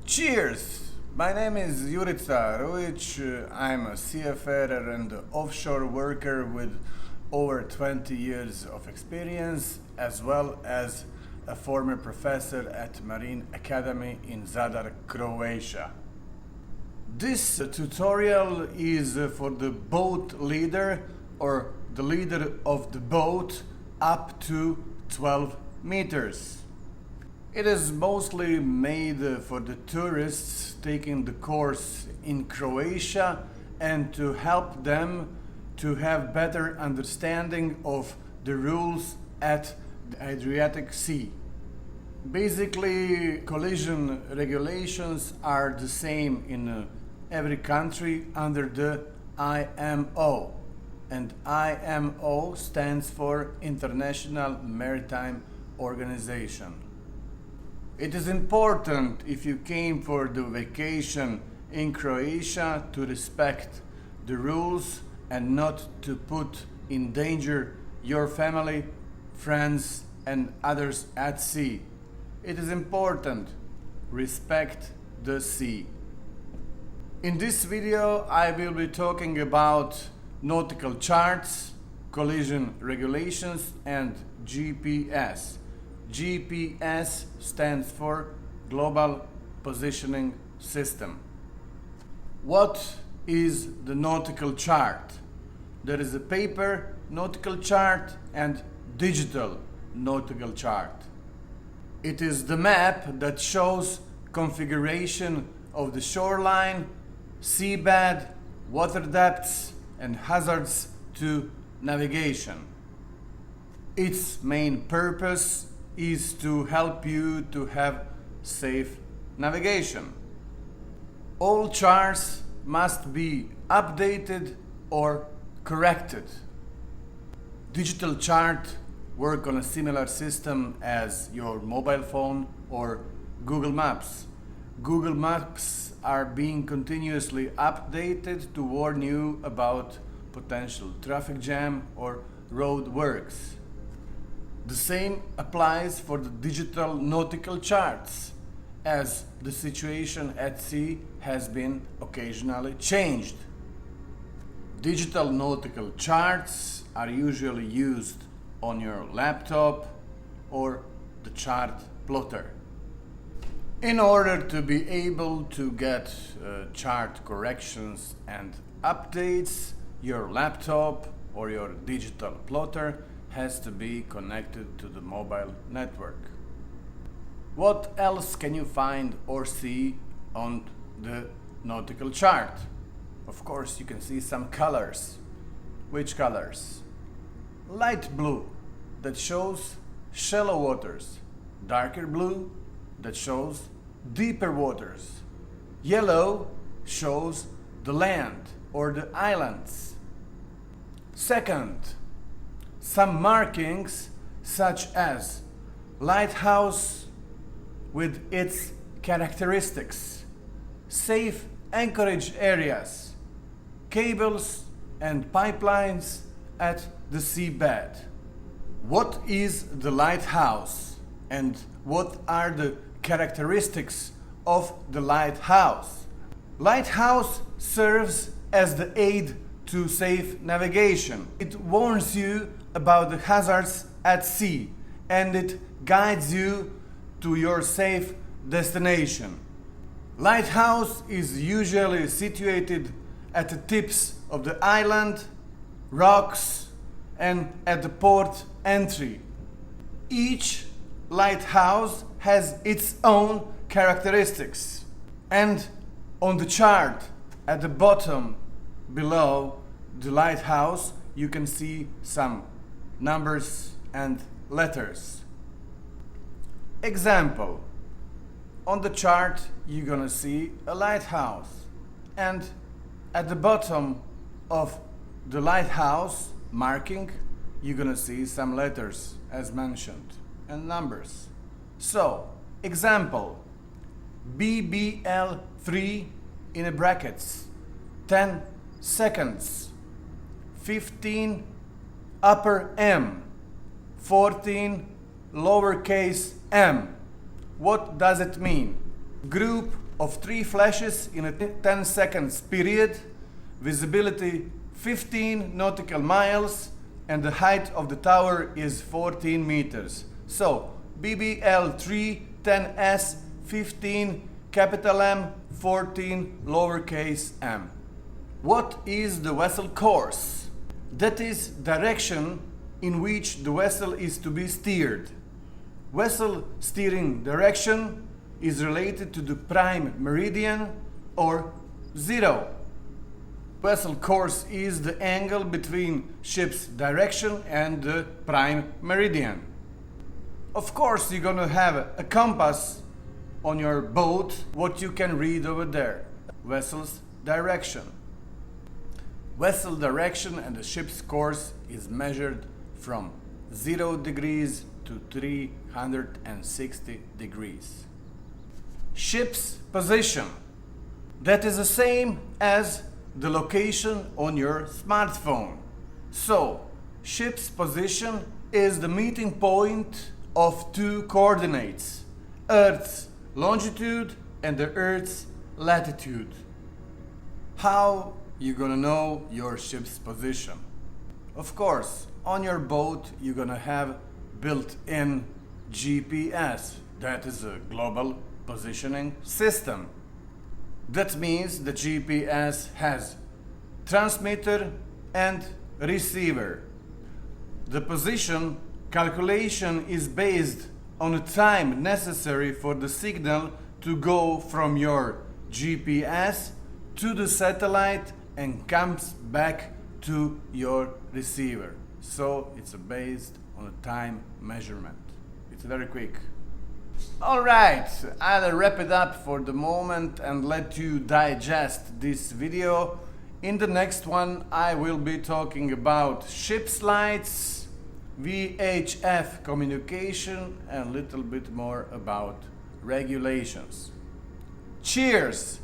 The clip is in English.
Cheers! My name is Jurica Ruic. I'm a seafarer and offshore worker with over 20 years of experience, as well as a former professor at Marine Academy in Zadar, Croatia. This tutorial is for the boat leader or the leader of the boat up to 12 meters. It is mostly made for the tourists taking the course in Croatia and to help them to have better understanding of the rules at the Adriatic Sea. Basically, collision regulations are the same in every country under the IMO, and IMO stands for International Maritime Organization. It is important, if you came for the vacation in Croatia, to respect the rules and not to put in danger your family, friends and others at sea. It is important, respect the sea. In this video I will be talking about nautical charts, collision regulations and GPS. GPS stands for Global Positioning System. What is the nautical chart? There is a paper nautical chart and digital nautical chart. It is the map that shows configuration of the shoreline, seabed, water depths and hazards to navigation. Its main purpose is to help you to have safe navigation. All charts must be updated or corrected. Digital chart work on a similar system as your mobile phone or Google Maps. Google Maps are being continuously updated to warn you about potential traffic jam or road works. The same applies for the digital nautical charts, as the situation at sea has been occasionally changed. Digital nautical charts are usually used on your laptop or the chart plotter. In order to be able to get chart corrections and updates, your laptop or your digital plotter has to be connected to the mobile network. What else can you find or see on the nautical chart? Of course, you can see some colors. Which colors? Light blue, that shows shallow waters. Darker blue, that shows deeper waters. Yellow shows the land or the islands. Second, some markings such as lighthouse with its characteristics, safe anchorage areas, cables and pipelines at the seabed. What is the lighthouse and what are the characteristics of the lighthouse? Lighthouse serves as the aid to safe navigation. It warns you about the hazards at sea and it guides you to your safe destination. Lighthouse is usually situated at the tips of the island, rocks and at the port entry. Each lighthouse has its own characteristics, and on the chart at the bottom below the lighthouse you can see some numbers and letters. Example, on the chart you're gonna see a lighthouse, and at the bottom of the lighthouse marking you're gonna see some letters as mentioned and numbers. So, example, BBL3 in a brackets, 10 seconds, 15 upper M, 14 lowercase m. What does it mean? Group of 3 flashes in a 10 seconds period, visibility 15 nautical miles, and the height of the tower is 14 meters. So BBL3 10S 15 capital M 14 lowercase m. What is the vessel course? That is direction in which the vessel is to be steered. Vessel steering direction is related to the prime meridian or 0. Vessel course is the angle between ship's direction and the prime meridian. Of course, you're gonna have a compass on your boat, what you can read over there. Vessel's direction. Vessel direction and the ship's course is measured from 0 degrees to 360 degrees. Ship's position. That is the same as the location on your smartphone. So, ship's position is the meeting point of 2 coordinates, Earth's longitude and the Earth's latitude. How you gonna know your ship's position? Of course, on your boat you're gonna have built-in GPS. That is a global positioning system. That means the GPS has transmitter and receiver. The position calculation is based on the time necessary for the signal to go from your GPS to the satellite and comes back to your receiver. So it's based on a time measurement. It's very quick. Alright, I'll wrap it up for the moment and let you digest this video. In the next one I will be talking about ship's lights, VHF communication and a little bit more about regulations. Cheers!